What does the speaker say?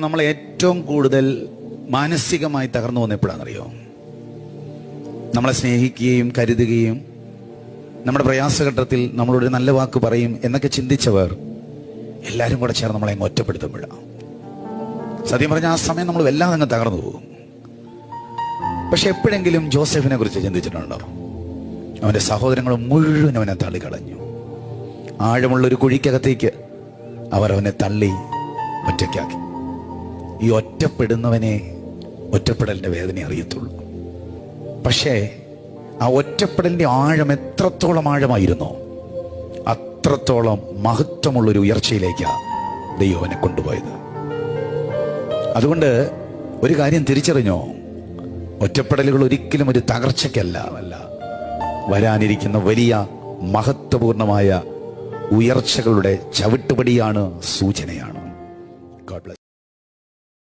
നമ്മൾ ഏറ്റവും കൂടുതൽ മാനസികമായി തകർന്നു വന്നപ്പോഴാണെന്നറിയോ? നമ്മളെ സ്നേഹിക്കുകയും കരുതുകയും നമ്മുടെ പ്രയാസഘട്ടത്തിൽ നമ്മളൊരു നല്ല വാക്ക് പറയും എന്നൊക്കെ ചിന്തിച്ചവർ എല്ലാവരും കൂടെ ചേർന്ന് നമ്മളെ ഒറ്റപ്പെടുത്തുമ്പോഴാണ്. സത്യം പറഞ്ഞാൽ ആ സമയം നമ്മൾ വല്ലാതെ അങ്ങ് തകർന്നു പോകും. പക്ഷെ എപ്പോഴെങ്കിലും ജോസഫിനെ കുറിച്ച് ചിന്തിച്ചിട്ടുണ്ടോ? അവൻ്റെ സഹോദരങ്ങൾ മുഴുവൻ അവനെ തള്ളിക്കളഞ്ഞു. ആഴമുള്ളൊരു കുഴിക്കകത്തേക്ക് അവർ അവനെ തള്ളി ഒറ്റയ്ക്കാക്കി. ഈ ഒറ്റപ്പെടുന്നവനെ ഒറ്റപ്പെടലിൻ്റെ വേദന അറിയത്തുള്ളൂ. പക്ഷേ ആ ഒറ്റപ്പെടലിൻ്റെ ആഴം എത്രത്തോളം ആഴമായിരുന്നോ അത്രത്തോളം മഹത്വമുള്ളൊരു ഉയർച്ചയിലേക്കാണ് ദൈവം അവനെ കൊണ്ടുപോയത്. അതുകൊണ്ട് ഒരു കാര്യം തിരിച്ചറിഞ്ഞോ, ഒറ്റപ്പെടലുകൾ ഒരിക്കലും ഒരു തകർച്ചയ്ക്കല്ല, വരാനിരിക്കുന്ന വലിയ മഹത്വപൂർണമായ ഉയർച്ചകളുടെ ചവിട്ടുപടിയാണ്, സൂചനയാണ്.